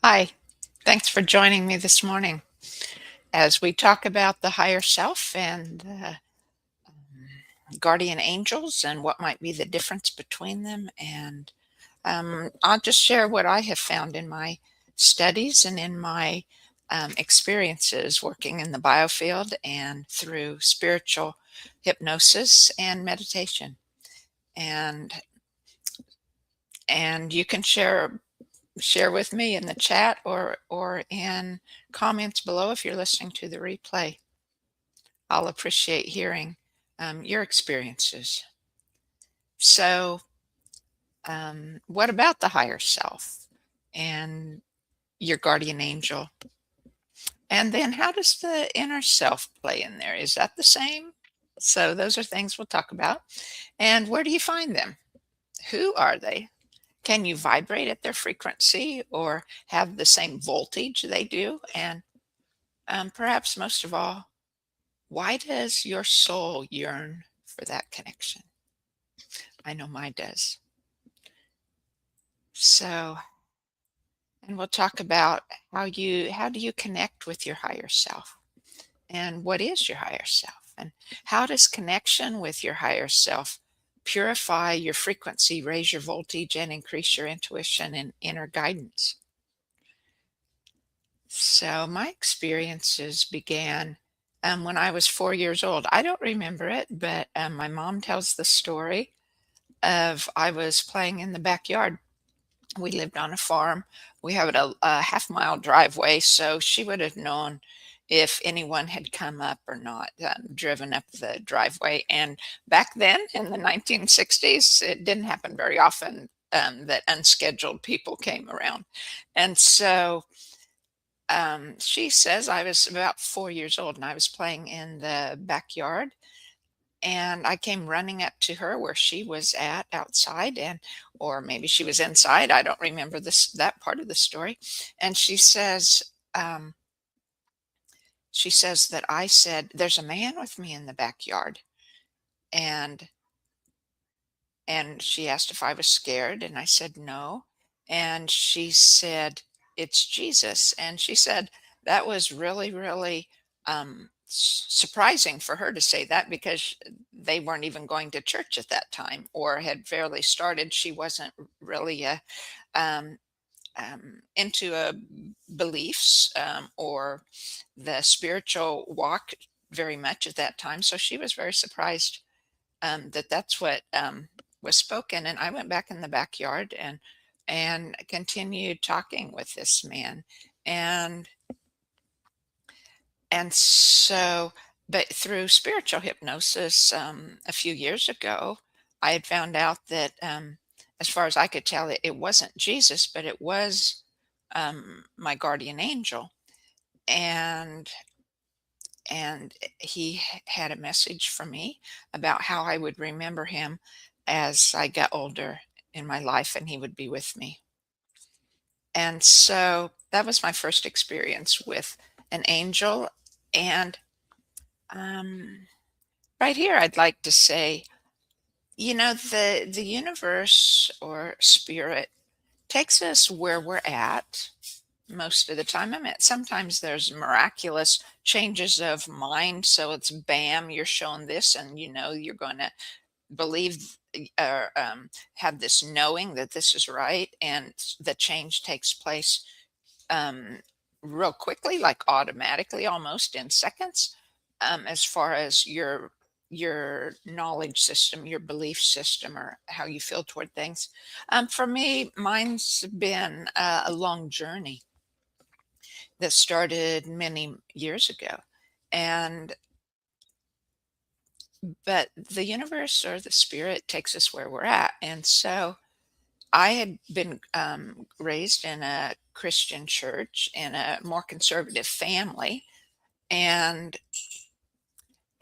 Hi, thanks for joining me this morning as we talk about the higher self and guardian angels and what might be the difference between them. And I'll just share what I have found in my studies and in my experiences working in the biofield and through spiritual hypnosis and meditation. And and you can share with me in the chat or in comments below if you're listening to the replay. I'll appreciate hearing your experiences. So, what about the higher self and your guardian angel? And then, how does the inner self play in there? Is that the same? So, those are things we'll talk about. And where do you find them? Who are they? Can you vibrate at their frequency or have the same voltage they do? And perhaps most of all, why does your soul yearn for that connection? I know mine does. So, and we'll talk about how do you connect with your higher self and what is your higher self and how does connection with your higher self purify your frequency, raise your voltage and increase your intuition and inner guidance. So, my experiences began when I was 4 years old. I don't remember it, but my mom tells the story of I was playing in the backyard. We lived on a farm. We have a half-mile driveway, so she would have known if anyone had come up or not, driven up the driveway. And back then in the 1960s, it didn't happen very often that unscheduled people came around. And so she says I was about 4 years old and I was playing in the backyard and I came running up to her where she was at outside and or maybe she was inside. I don't remember that part of the story. And um, she says that I said, "There's a man with me in the backyard." And and she asked if I was scared, and I said no. And she said, "It's Jesus." And she said that was really, really surprising for her to say that because they weren't even going to church at that time or had barely started. She wasn't really um, into beliefs or the spiritual walk very much at that time. So she was very surprised that that's what was spoken. And I went back in the backyard and continued talking with this man. And and so, but through spiritual hypnosis, a few years ago, I had found out that, as far as I could tell, it wasn't Jesus, but it was my guardian angel, and had a message for me about how I would remember him as I got older in my life, and he would be with me. And so that was my first experience with an angel, and um, right here, I'd like to say, the universe or spirit takes us where we're at most of the time. I mean, sometimes there's miraculous changes of mind, so it's bam, you're shown this, and you're going to believe or have this knowing that this is right, and the change takes place um, real quickly, like automatically, almost in seconds, as far as your knowledge system, your belief system, or how you feel toward things. For me, mine's been a long journey that started many years ago, and but the universe or the spirit takes us where we're at, and so I had been raised in a Christian church in a more conservative family, and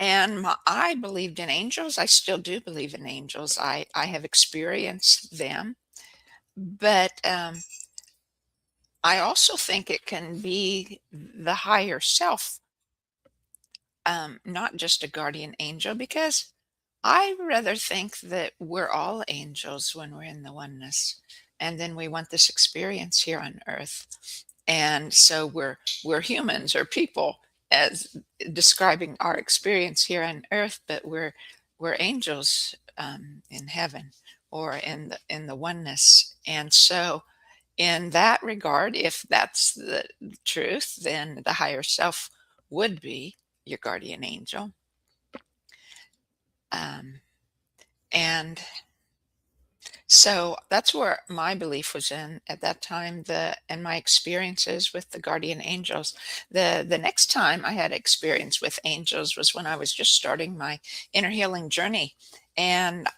I believed in angels. I still do believe in angels. I have experienced them, but I also think it can be the higher self, not just a guardian angel, because I rather think that we're all angels when we're in the oneness. and then we want this experience here on earth. And so we're humans or people as describing our experience here on earth, but we're angels in heaven or in the oneness. And so in that regard, if that's the truth, then the higher self would be your guardian angel. Um, and so that's where my belief was in at that time, the and my experiences with the guardian angels. The next time I had experience with angels was when I was just starting my inner healing journey. And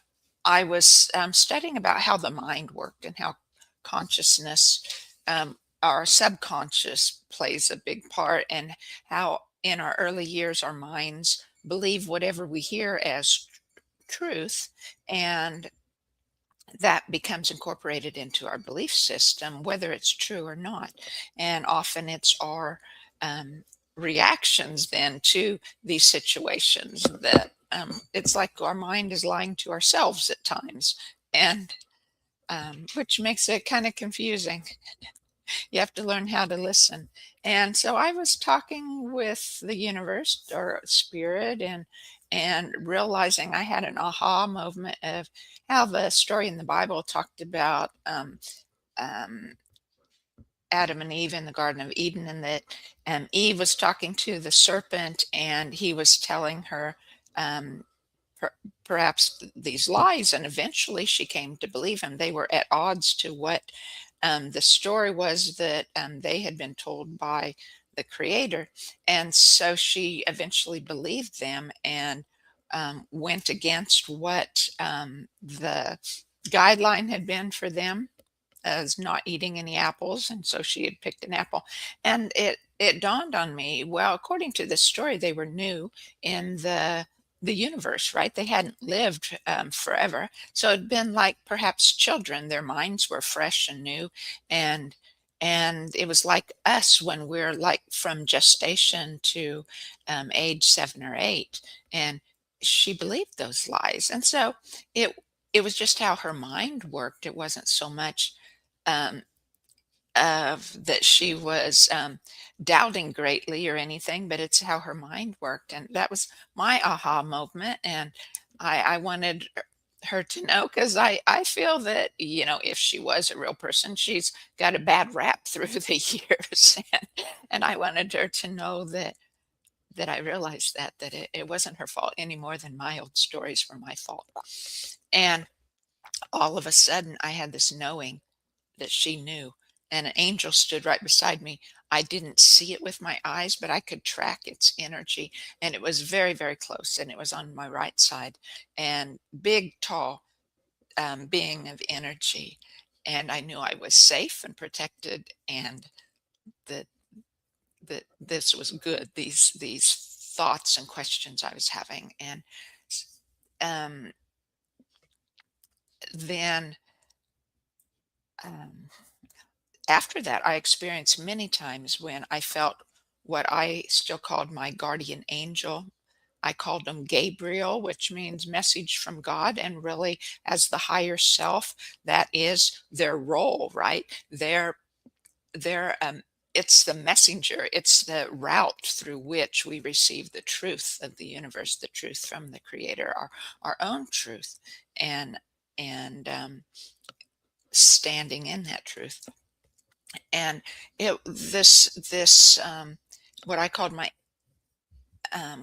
I was studying about how the mind worked and how consciousness, our subconscious plays a big part, and how in our early years our minds believe whatever we hear as truth, and that becomes incorporated into our belief system, whether it's true or not. And often it's our reactions then to these situations that it's like our mind is lying to ourselves at times, and which makes it kind of confusing. You have to learn how to listen. And so I was talking with the universe or spirit, and realizing I had an aha moment of how the story in the Bible talked about um, Adam and Eve in the Garden of Eden, and that Eve was talking to the serpent, and he was telling her um, per- perhaps these lies, and eventually she came to believe him. They were at odds to what the story was that they had been told by the creator. And so she eventually believed them, and went against what the guideline had been for them as not eating any apples, and so she had picked an apple. And it dawned on me, well, according to this story, they were new in the universe, right? They hadn't lived forever, so it'd been like perhaps children. Their minds were fresh and new, and it was like us when we're like from gestation to age 7 or 8. And she believed those lies, and so it it was just how her mind worked. It wasn't so much um, of that she was doubting greatly or anything, but it's how her mind worked. And that was my aha moment. And I wanted her to know, because I feel that, if she was a real person, she's got a bad rap through the years. And I wanted her to know that I realized that it wasn't her fault any more than my old stories were my fault. And all of a sudden, I had this knowing that she knew, and an angel stood right beside me. I didn't see it with my eyes, but I could track its energy, and it was very, very close, and it was on my right side, and big, tall being of energy. And I knew I was safe and protected, and that this was good. These thoughts and questions I was having, and um, then. Um, After that, I experienced many times when I felt what I still called my guardian angel. I called him Gabriel, which means message from God, and really, as the higher self, that is their role, right? They're it's the messenger, it's the route through which we receive the truth of the universe, the truth from the creator, our own truth, and and standing in that truth. And this what I called my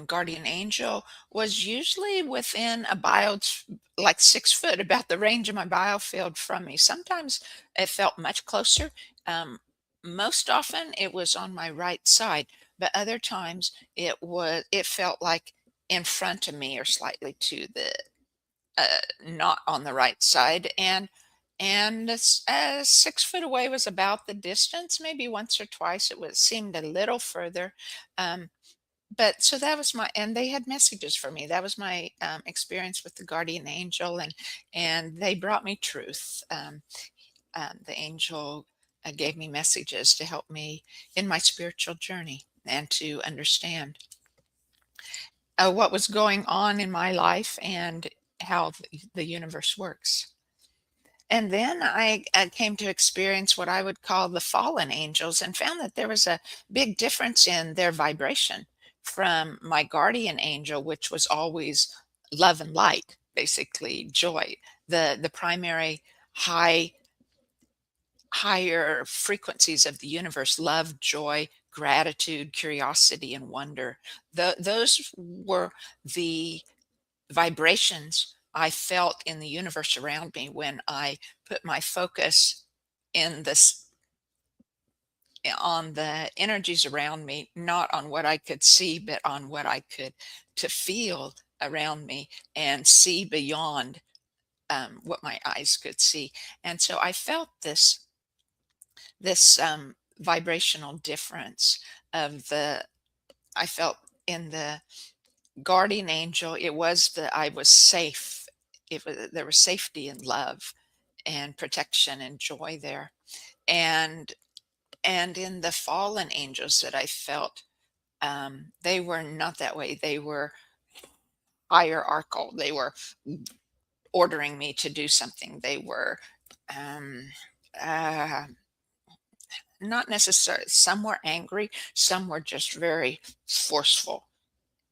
guardian angel was usually within like 6 foot, about the range of my biofield from me. Sometimes it felt much closer. Um, Most often it was on my right side, but other times it felt like in front of me or slightly to the not on the right side. And 6 foot away was about the distance. Maybe once or twice seemed a little further. Um, but so that was and they had messages for me. That was my experience with the guardian angel, and they brought me truth. The angel gave me messages to help me in my spiritual journey, and to understand what was going on in my life, and how the universe works. And then I came to experience what I would call the fallen angels and found that there was a big difference in their vibration from my guardian angel, which was always love and light, basically joy, the primary high higher frequencies of the universe, love, joy, gratitude, curiosity, and wonder. Those were the vibrations I felt in the universe around me when I put my focus in this on the energies around me, not on what I could see, but on what I could to feel around me and see beyond what my eyes could see. And so I felt this vibrational difference of the I felt in the guardian angel. It was that I was safe. There was safety and love and protection and joy there. And in the fallen angels that I felt, they were not that way. They were hierarchical. They were ordering me to do something. They were um, uh, not necessarily. Some were angry. Some were just very forceful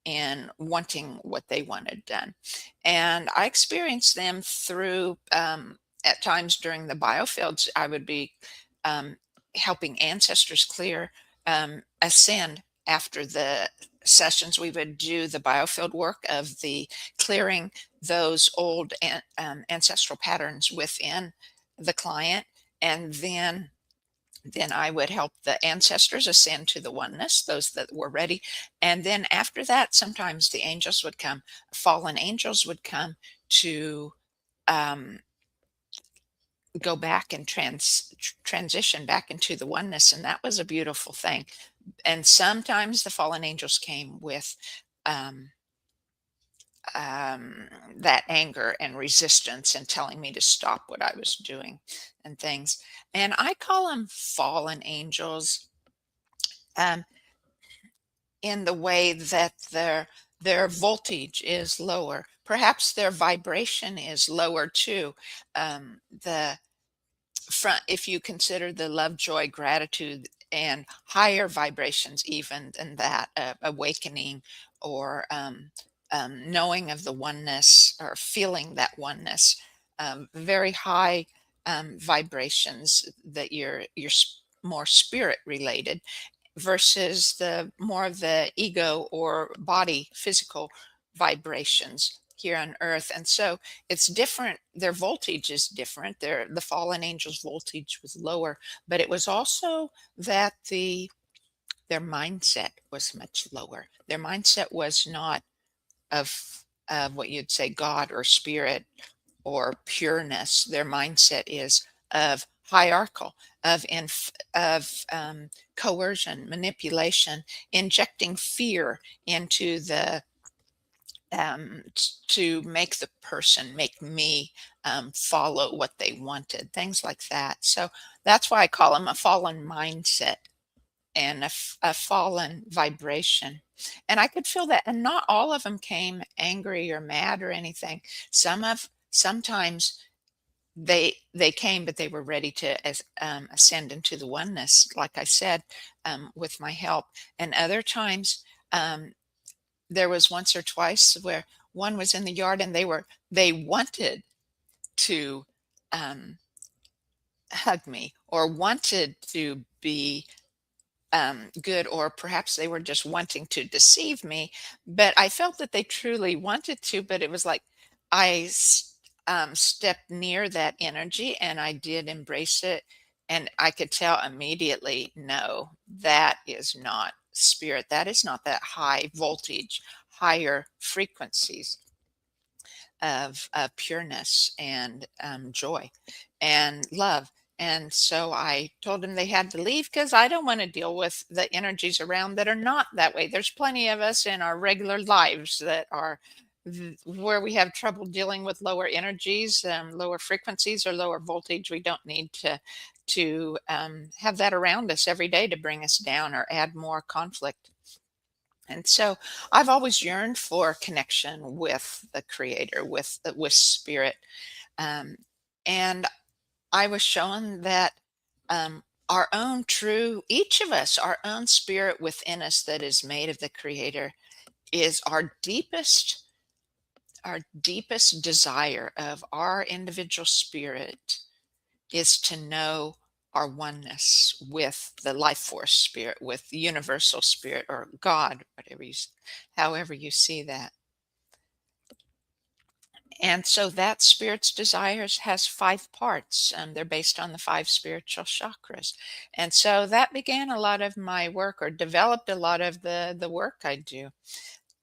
and wanting what they wanted done. And I experienced them through, at times during the biofields, I would be um, helping ancestors clear, ascend after the sessions. We would do the biofield work of the clearing those old ancestral patterns within the client. And then I would help the ancestors ascend to the oneness, those that were ready. And then after that, sometimes the angels would come, fallen angels would come to um, go back and transition back into the oneness. And that was a beautiful thing. And sometimes the fallen angels came with um, that anger and resistance and telling me to stop what I was doing and things. And I call them fallen angels. Um, in the way that their voltage is lower. Perhaps their vibration is lower too. The front, if you consider the love, joy, gratitude, and higher vibrations, even than that, awakening or knowing of the oneness or feeling that oneness, very high vibrations that more spirit related versus the more of the ego or body physical vibrations here on earth. And so it's different. Their voltage is different. The fallen angels voltage was lower, but it was also that their mindset was much lower. Their mindset was not of what you'd say God or spirit or pureness. Their mindset is of hierarchical, of coercion, manipulation, injecting fear into the to make the person, make me follow what they wanted, things like that. So that's why I call them a fallen mindset and a fallen vibration. And I could feel that. And not all of them came angry or mad or anything. Sometimes they came, but they were ready to ascend into the oneness, like I said, with my help. And other times, there was once or twice where one was in the yard and they wanted to um, hug me or wanted to be good, or perhaps they were just wanting to deceive me. But I felt that they truly wanted to, but it was like stepped near that energy and I did embrace it. And I could tell immediately, no, that is not spirit. That is not that high voltage, higher frequencies of pureness and joy and love. And so I told them they had to leave because I don't want to deal with the energies around that are not that way. There's plenty of us in our regular lives that are where we have trouble dealing with lower energies, lower frequencies, or lower voltage. We don't need to have that around us every day to bring us down or add more conflict. And so I've always yearned for connection with the creator, with spirit. Um, and I was shown that our own true, each of us, our own spirit within us that is made of the Creator is our deepest desire of our individual spirit is to know our oneness with the life force spirit, with the universal spirit or God, however you see that. And so that spirit's desires has five parts, and they're based on the five spiritual chakras. And so that began a lot of my work, or developed a lot of the work I do.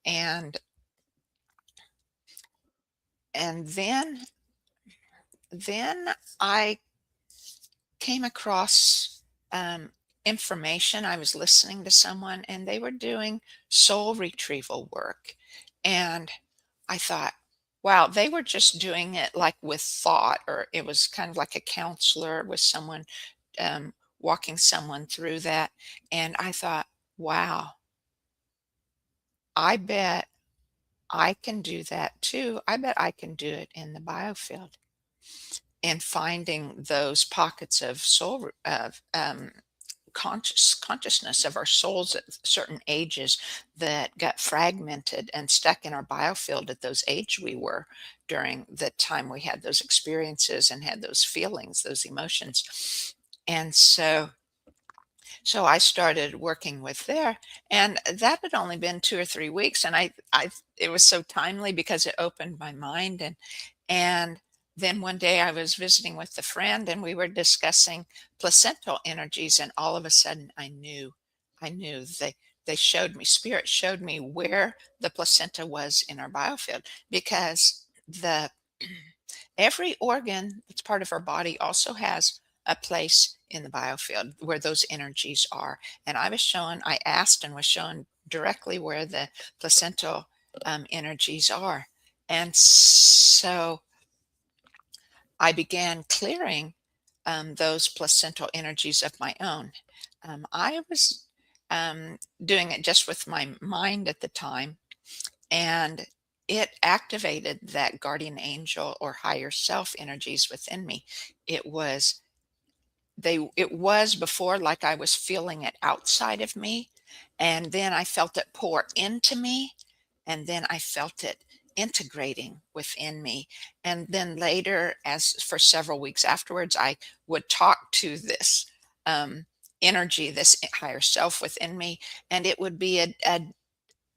And and then I came across information. I was listening to someone, and they were doing soul retrieval work. And I thought, wow, they were just doing it like with thought, or it was kind of like a counselor with someone walking someone through that. And I thought, wow, I bet I can do that too. I bet I can do it in the biofield, and finding those pockets of soul of consciousness of our souls at certain ages that got fragmented and stuck in our biofield at those age we were during the time we had those experiences and had those feelings, those emotions. And so I started working with there, and that had only been 2 or 3 weeks, and I it was so timely because it opened my mind. And then one day I was visiting with a friend, and we were discussing placental energies, and all of a sudden I knew they showed me, spirit showed me where the placenta was in our biofield, because the every organ that's part of our body also has a place in the biofield where those energies are. And I asked and was shown directly where the placental energies are. And so I began clearing those placental energies of my own. I was doing it just with my mind at the time, and it activated that guardian angel or higher self energies within me. It was before, like I was feeling it outside of me, and then I felt it pour into me, and then I felt it integrating within me. And then later, as for several weeks afterwards, I would talk to this um, energy, this higher self within me, and it would be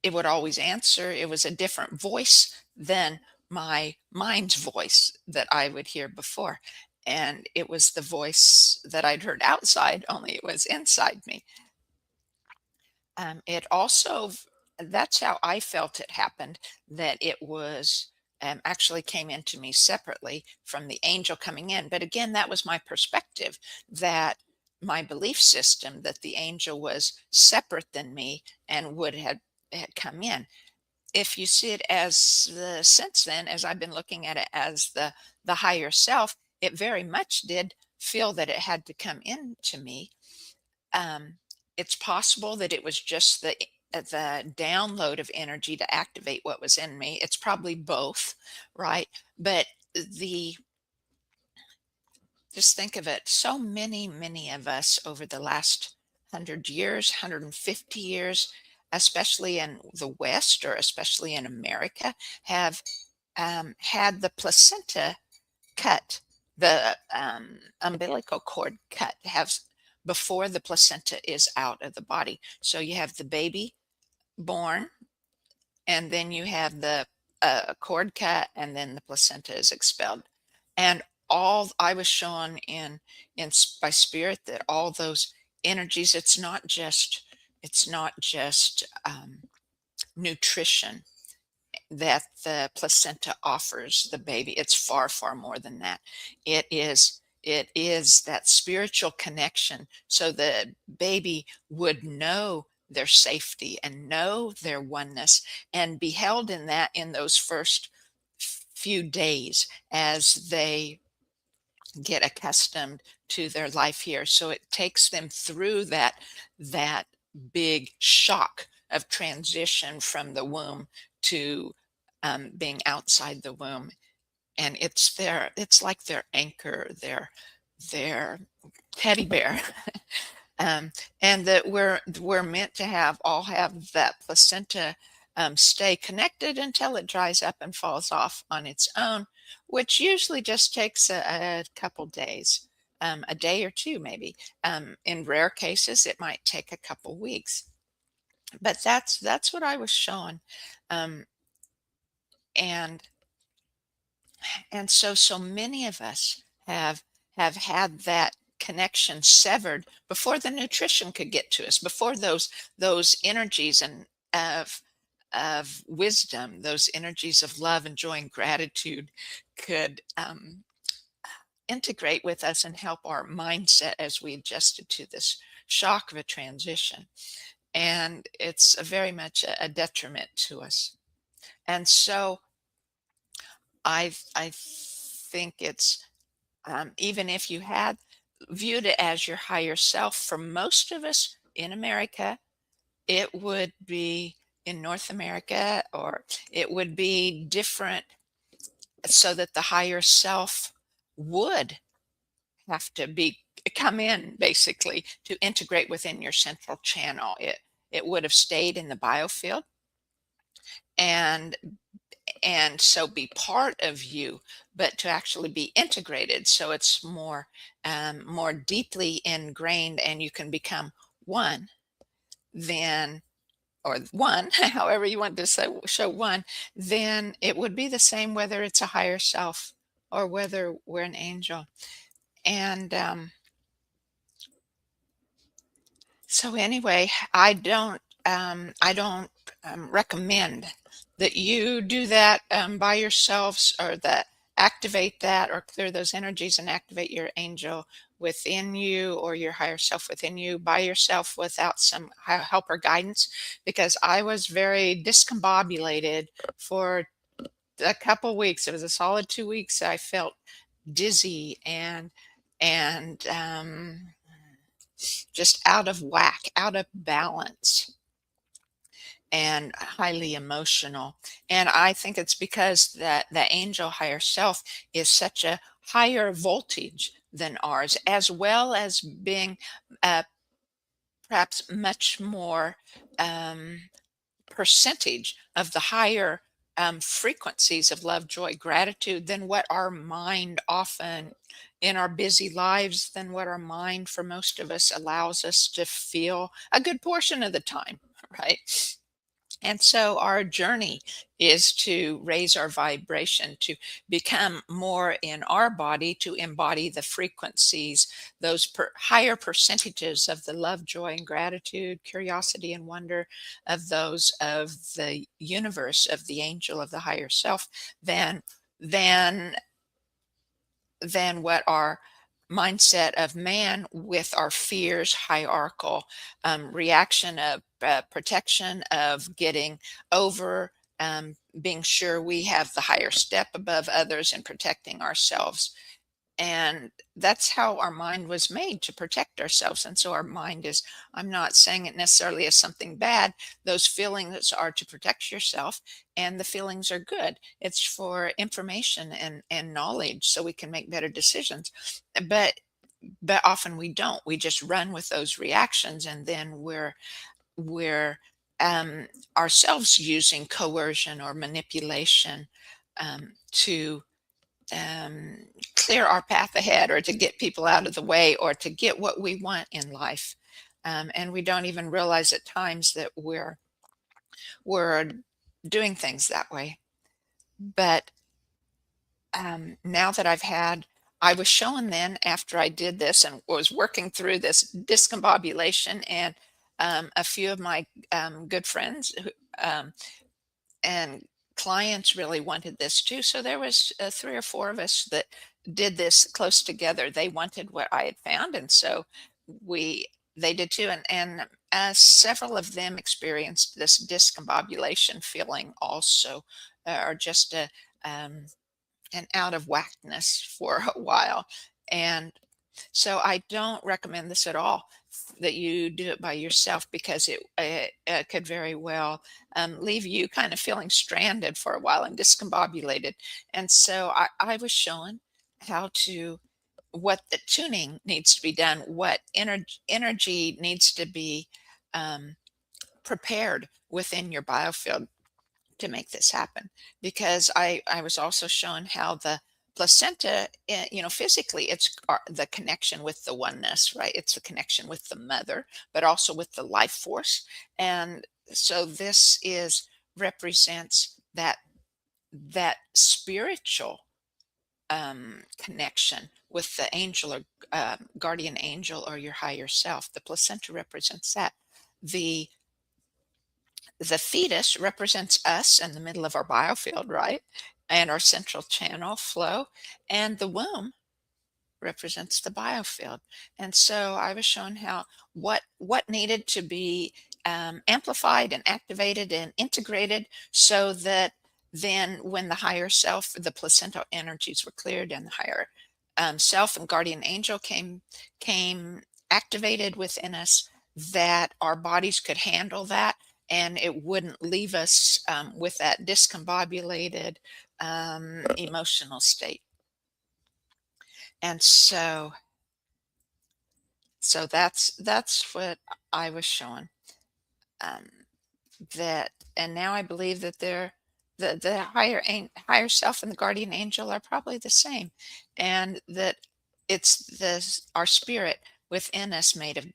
it would always answer. It was a different voice than my mind's voice that I would hear before. And it was the voice that I'd heard outside, only it was inside me. It also, that's how I felt it happened, that it was actually came into me separately from the angel coming in. But again, that was my perspective, that my belief system that the angel was separate than me and would have had come in. If you see it as the since then, as I've been looking at it as the higher self, it very much did feel that it had to come into me. um, it's possible that it was just the download of energy to activate what was in me. It's probably both, right? But the just think of it, so many of us over the last 100 years, 150 years, especially in the West, or especially in America, have had the placenta cut, the umbilical cord cut, before the placenta is out of the body. So you have the baby born, and then you have the cord cut, and then the placenta is expelled. And all I was shown by spirit, that all those energies, it's not just nutrition that the placenta offers the baby. It's far more than that. It is that spiritual connection, so the baby would know their safety and know their oneness, and be held in that in those first few days as they get accustomed to their life here. So it takes them through that big shock of transition from the womb to being outside the womb. And it's like their anchor, their teddy bear. um, and that we're meant to have all have that placenta stay connected until it dries up and falls off on its own, which usually just takes a couple days, a day or two maybe. In rare cases, it might take a couple weeks. But that's what I was shown, um, and so many of us have had that connection severed before the nutrition could get to us, before those energies and of wisdom, those energies of love and joy and gratitude could integrate with us and help our mindset as we adjusted to this shock of a transition. And it's very much a detriment to us. And so I think it's, even if you had viewed it as your higher self, for most of us in America, it would be in North America, or it would be different, so that the higher self would have to be come in basically to integrate within your central channel. It would have stayed in the biofield, and so be part of you, but to actually be integrated, so it's more deeply ingrained, and you can become one, then, or one, however you want to show one, then it would be the same whether it's a higher self or whether we're an angel. And so anyway, I don't recommend that you do that by yourselves, or that activate that or clear those energies and activate your angel within you or your higher self within you by yourself without some help or guidance, because I was very discombobulated for a couple weeks. It was a solid 2 weeks. I felt dizzy and just out of whack, out of balance, and highly emotional. And I think it's because that the angel higher self is such a higher voltage than ours, as well as being uh, perhaps much more um, percentage of the higher frequencies of love, joy, gratitude than what our mind often in our busy lives, than what our mind for most of us allows us to feel a good portion of the time, right? And so our journey is to raise our vibration, to become more in our body, to embody the frequencies, those higher percentages of the love, joy, and gratitude, curiosity, and wonder of those of the universe, of the angel of the higher self, than than than what our mindset of man, with our fears, hierarchical reaction of protection, of getting over, being sure we have the higher step above others and protecting ourselves. And that's how our mind was made, to protect ourselves. And so our mind is, I'm not saying it necessarily as something bad. Those feelings are to protect yourself, and the feelings are good. It's for information and knowledge, so we can make better decisions. But often we don't. We just run with those reactions, and then we're um, ourselves using coercion or manipulation to um, clear our path ahead, or to get people out of the way, or to get what we want in life. And we don't even realize at times that we're doing things that way. But now that I was shown then, after I did this and was working through this discombobulation, and a few of my good friends and clients really wanted this too. So there was three or four of us that did this close together. They wanted what I had found, and so we they did too. And several of them experienced this discombobulation feeling also, or just um, an out of whackness for a while. And so I don't recommend this at all, that you do it by yourself, because it could very well leave you kind of feeling stranded for a while and discombobulated. And so I was shown how to what the tuning needs to be done, what energy needs to be um, prepared within your biofield to make this happen. Because I was also shown how the placenta, physically, it's the connection with the oneness, right? It's the connection with the mother, but also with the life force. And so this is represents that spiritual connection with the angel, or guardian angel, or your higher self. The placenta represents that. The the fetus represents us in the middle of our biofield, right? And our central channel flow. And the womb represents the biofield. And so I was shown how what needed to be amplified and activated and integrated, so that then when the higher self, the placental energies were cleared, and the higher self and guardian angel came activated within us, that our bodies could handle that, and it wouldn't leave us with that discombobulated emotional state. And so that's what I was showing. Um, that and now I believe that the higher self and the guardian angel are probably the same, and that it's our spirit within us, made of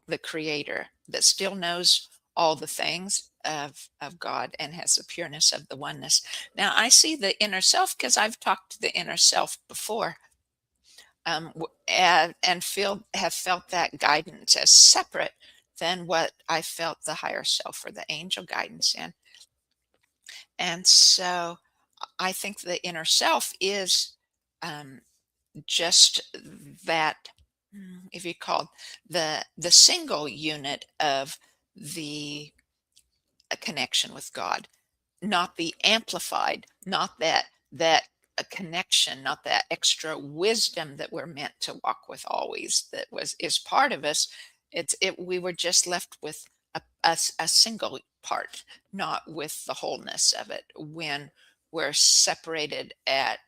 the Creator, that still knows all the things of God, and has the pureness of the oneness. Now I see the inner self, because I've talked to the inner self before, and feel have felt that guidance as separate than what I felt the higher self or the angel guidance in. And so I think the inner self is um, just that, if you call the single unit of the connection with God, not the amplified, not that a connection, not that extra wisdom that we're meant to walk with always, that was is part of us. We were just left with a single part, not with the wholeness of it, when we're separated at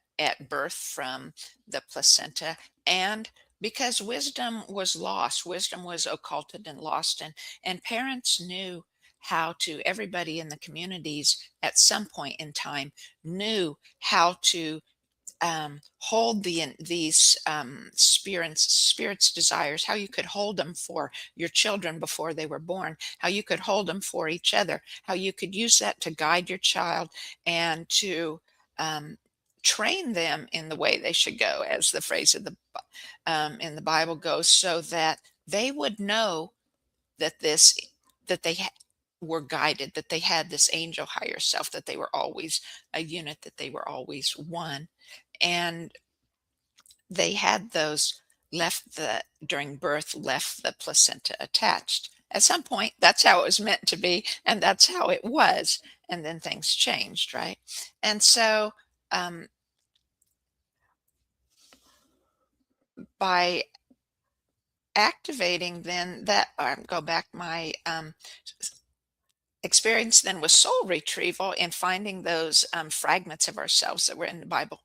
birth from the placenta. And because wisdom was lost, wisdom was occulted and lost, and parents knew how to, everybody in the communities at some point in time knew how to hold these spirits desires, how you could hold them for your children before they were born, how you could hold them for each other, how you could use that to guide your child, and to um, train them in the way they should go, as the phrase of in the Bible goes, so that they would know that that they were guided, that they had this angel higher self, that they were always a unit, that they were always one. And they had those, left the during birth, left the placenta attached. At some point, that's how it was meant to be, and that's how it was. And then things changed, right? And so um, by activating then that, go back, my experience then with soul retrieval, and finding those fragments of ourselves that were in the Bible,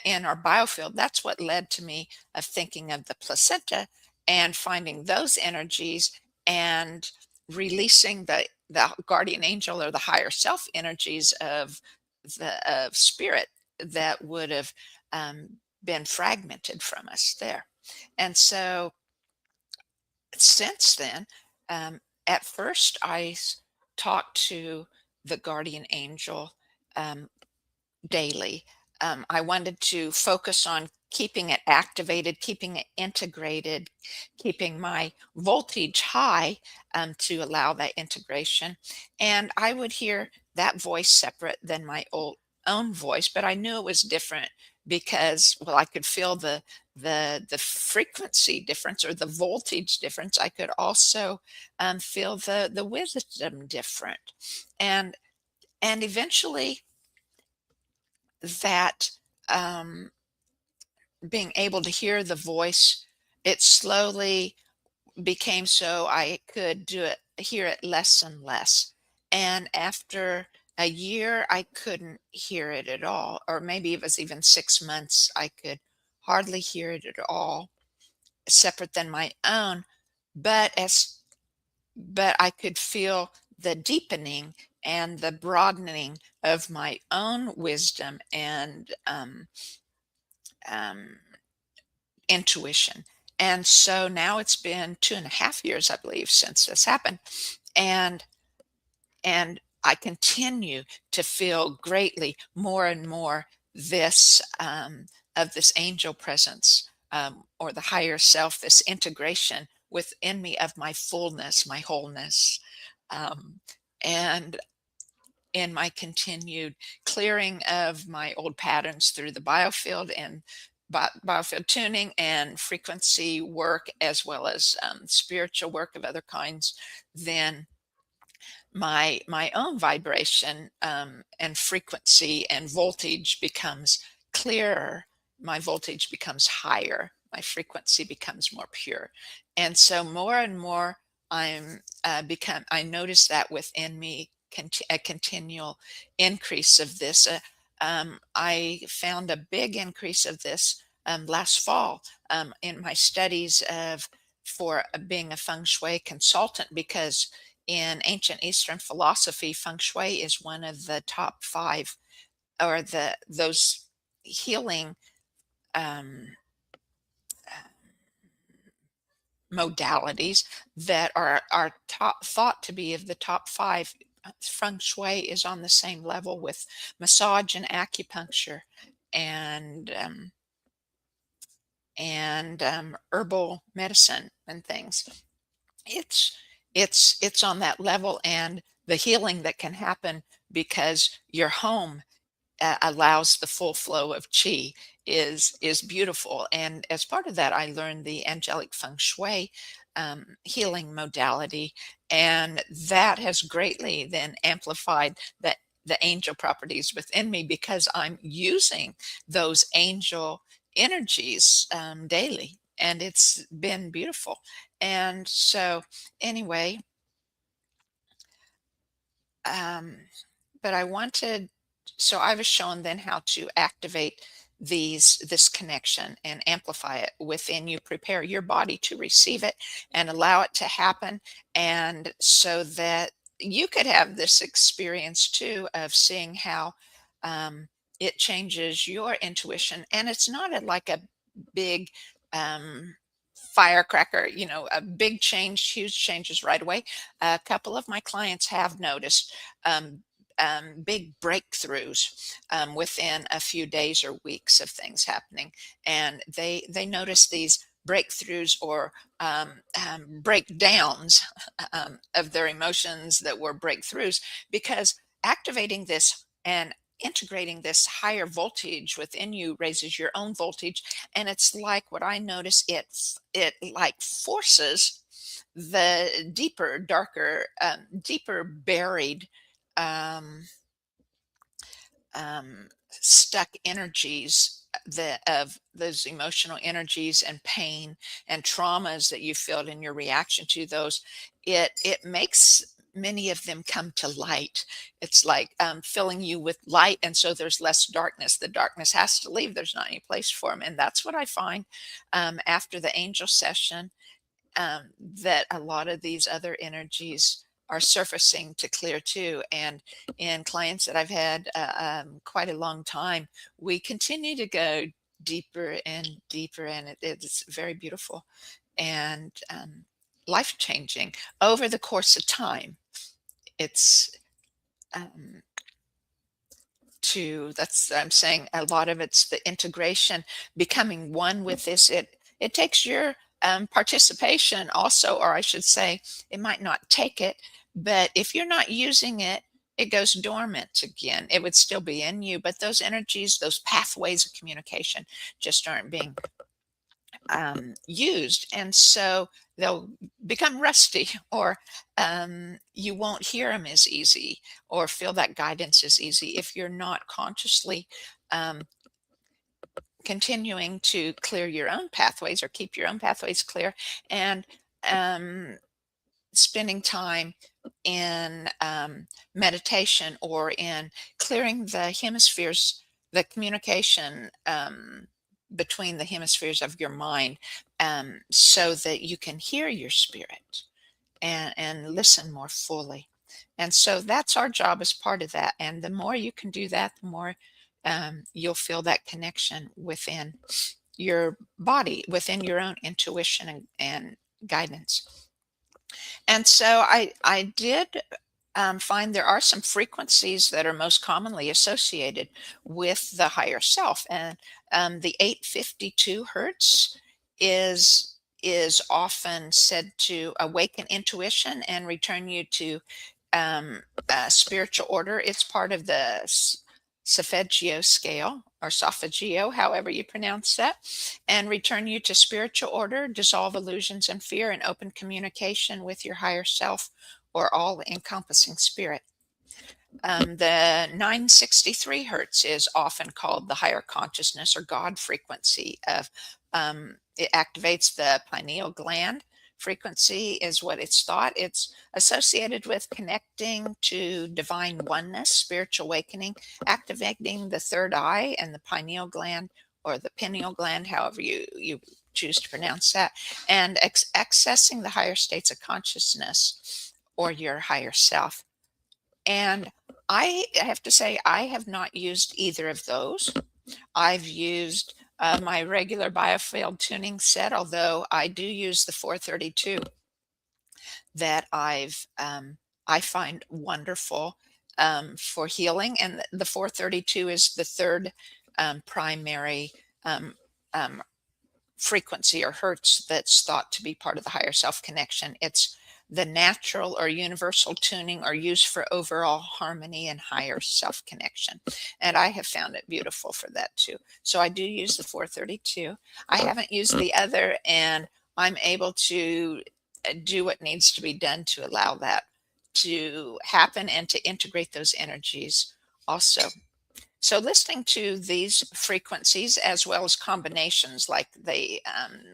in our biofield. That's what led to me of thinking of the placenta, and finding those energies, and releasing the guardian angel, or the higher self energies of the of spirit, that would have been fragmented from us there. And so since then, at first talked to the guardian angel um, daily. I wanted to focus on keeping it activated, keeping it integrated, keeping my voltage high, to allow that integration. And I would hear that voice separate than my own voice, but I knew it was different, because, well, I could feel the frequency difference, or the voltage difference. I could also feel the wisdom different, and eventually that um, being able to hear the voice, it slowly became so I could hear it less and less. And after a year, I couldn't hear it at all, or maybe it was even 6 months. I could hardly hear it at all, separate than my own, but I could feel the deepening and the broadening of my own wisdom and um, intuition. And so now it's been 2.5 years, I believe, since this happened. And I continue to feel greatly more and more this of this angel presence, or the higher self, this integration within me of my fullness, my wholeness, um, and in my continued clearing of my old patterns through the biofield and biofield tuning and frequency work, as well as spiritual work of other kinds, then my own vibration and frequency and voltage becomes clearer. My voltage becomes higher. My frequency becomes more pure, and so more and more I notice that within me, a continual increase of this. I found a big increase of this last fall in my studies of for being a feng shui consultant, because in ancient Eastern philosophy, feng shui is one of the top five, or those healing um, modalities that are thought to be of the top five. Feng shui is on the same level with massage and acupuncture and herbal medicine and things. It's it's on that level, and the healing that can happen because your home allows the full flow of chi is beautiful. And as part of that, I learned the angelic feng shui healing modality, and that has greatly then amplified the angel properties within me, because I'm using those angel energies daily, and it's been beautiful. And so, anyway, um, but I wanted, so I was shown then how to activate this connection and amplify it within you, prepare your body to receive it and allow it to happen, and so that you could have this experience too of seeing how um, it changes your intuition. And it's not like a big um, firecracker, a big change, huge changes right away. A couple of my clients have noticed um, big breakthroughs within a few days or weeks of things happening, and they notice these breakthroughs or breakdowns of their emotions that were breakthroughs, because activating this and integrating this higher voltage within you raises your own voltage. And it's like, what I notice, it like forces the deeper, darker, deeper buried um, stuck energies, of those emotional energies and pain and traumas that you felt in your reaction to those. It makes many of them come to light. It's like filling you with light, and so there's less darkness. The darkness has to leave. There's not any place for them, and that's what I find after the angel session, that a lot of these other energies are surfacing to clear too. And in clients that I've had quite a long time, we continue to go deeper and deeper, and it's very beautiful and life changing over the course of time. It's um, to that's I'm saying a lot of it's the integration, becoming one with this. It takes your participation also, or I should say, it might not take it, but if you're not using it, it goes dormant again. It would still be in you, but those energies, those pathways of communication, just aren't being used, and so they'll become rusty, or you won't hear them as easy or feel that guidance as easy if you're not consciously um, continuing to clear your own pathways or keep your own pathways clear, and um, spending time in meditation or in clearing the hemispheres, the communication. between the hemispheres of your mind, so that you can hear your spirit and listen more fully. And so that's our job as part of that. And the more you can do that, the more you'll feel that connection within your body, within your own intuition and guidance. And so I did find there are some frequencies that are most commonly associated with the higher self, and the 852 hertz is often said to awaken intuition and return you to spiritual order. It's part of the Solfeggio scale, or Solfeggio, however you pronounce that, and return you to spiritual order, dissolve illusions and fear, and open communication with your higher self or all encompassing spirit. The 963 hertz is often called the higher consciousness or God frequency of it activates the pineal gland. Frequency is what it's thought. It's associated with connecting to divine oneness, spiritual awakening, activating the third eye and the pineal gland, or the pineal gland, however you choose to pronounce that, and accessing the higher states of consciousness or your higher self. And I have to say, I have not used either of those. I've used my regular biofield tuning set, although I do use the 432 that I find wonderful for healing. And the 432 is the third primary um, um, frequency or hertz that's thought to be part of the higher self connection. It's the natural or universal tuning, or used for overall harmony and higher self connection. And I have found it beautiful for that too. So I do use the 432. I haven't used the other, and I'm able to do what needs to be done to allow that to happen and to integrate those energies also. So listening to these frequencies, as well as combinations like the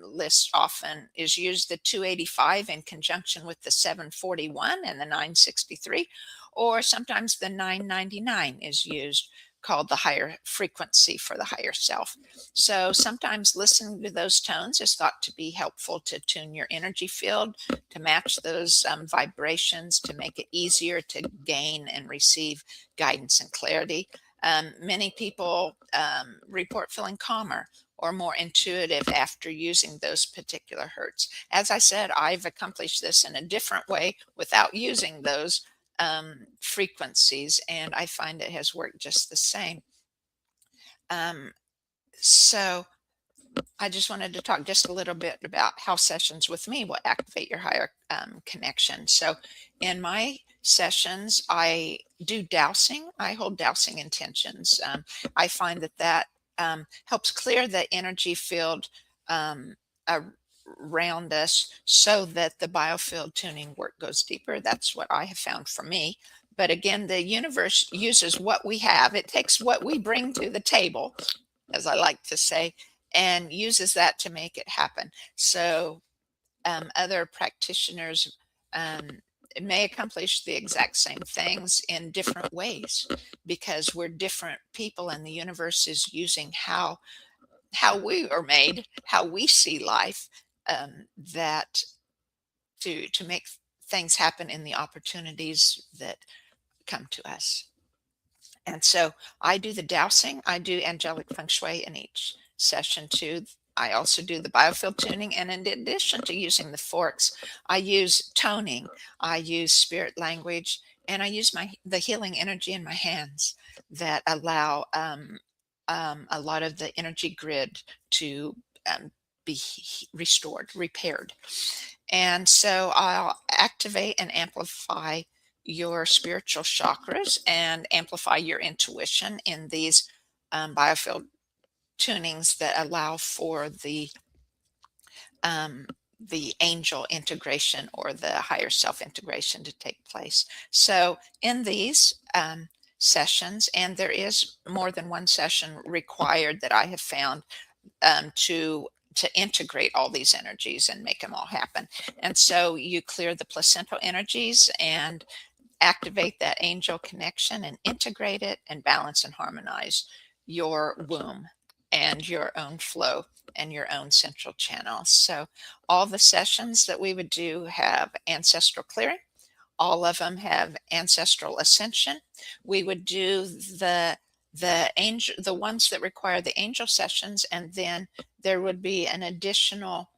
list often is used, the 285 in conjunction with the 741 and the 963, or sometimes the 999 is used, called the higher frequency for the higher self. So sometimes listening to those tones is thought to be helpful to tune your energy field, to match those vibrations, to make it easier to gain and receive guidance and clarity. Many people report feeling calmer or more intuitive after using those particular hertz. As I said, I've accomplished this in a different way without using those frequencies, and I find it has worked just the same. Um, so I just wanted to talk just a little bit about how sessions with me will activate your higher connection. So, in my sessions, I do dowsing. I hold dowsing intentions. I find that helps clear the energy field um, around us, so that the biofield tuning work goes deeper. That's what I have found for me. But again, the universe uses what we have. It takes what we bring to the table, as I like to say, and uses that to make it happen. So other practitioners um, may accomplish the exact same things in different ways, because we're different people, and the universe is using how we are made, how we see life, that to make things happen in the opportunities that come to us. And so I do the dowsing, I do angelic feng shui in each session too. I also do the biofield tuning, and in addition to using the forks, I use toning, I use spirit language, and I use the healing energy in my hands that allow a lot of the energy grid to be restored, repaired. And so I'll activate and amplify your spiritual chakras and amplify your intuition in these biofield tunings that allow for the angel integration or the higher self integration to take place. So in these sessions, and there is more than one session required that I have found to integrate all these energies and make them all happen. And so you clear the placental energies and activate that angel connection and integrate it and balance and harmonize your womb. and your own flow and your own central channel. So all the sessions that we would do have ancestral clearing. All of them have ancestral ascension. We would do the ones that require the angel sessions, and then there would be an additional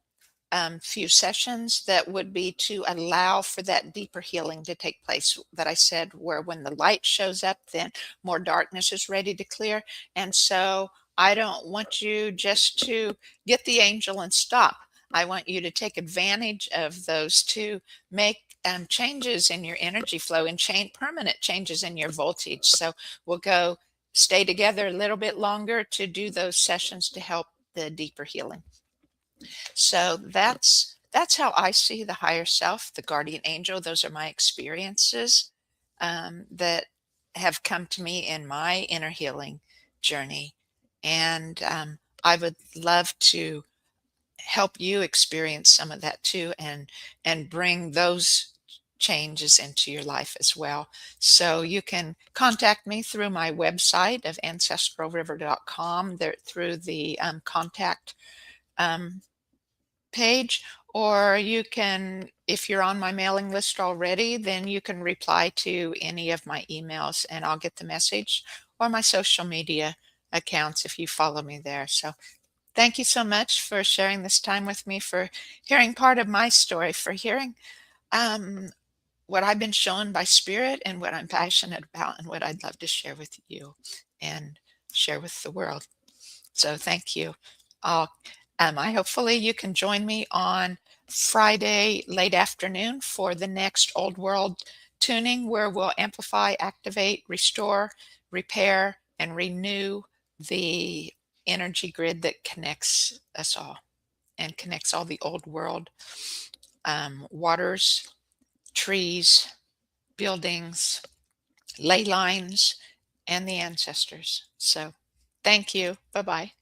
few sessions that would be to allow for that deeper healing to take place that I said, where when the light shows up, then more darkness is ready to clear. And so I don't want you just to get the angel and stop. I want you to take advantage of those to make changes in your energy flow and permanent changes in your voltage. So we'll go stay together a little bit longer to do those sessions to help the deeper healing. So that's how I see the higher self, the guardian angel. Those are my experiences that have come to me in my inner healing journey, and I would love to help you experience some of that too, and bring those changes into your life as well. So you can contact me through my website of ancestralriver.com there through the contact um, page, or you can, if you're on my mailing list already, then you can reply to any of my emails and I'll get the message, or my social media accounts if you follow me there. So thank you so much for sharing this time with me, for hearing part of my story, for hearing um, what I've been shown by spirit and what I'm passionate about and what I'd love to share with you and share with the world. So thank you. I'll, I hopefully you can join me on Friday late afternoon for the next Old World tuning, where we'll amplify, activate, restore, repair, and renew the energy grid that connects us all and connects all the old world waters, trees, buildings, ley lines, and the ancestors. So thank you. Bye bye.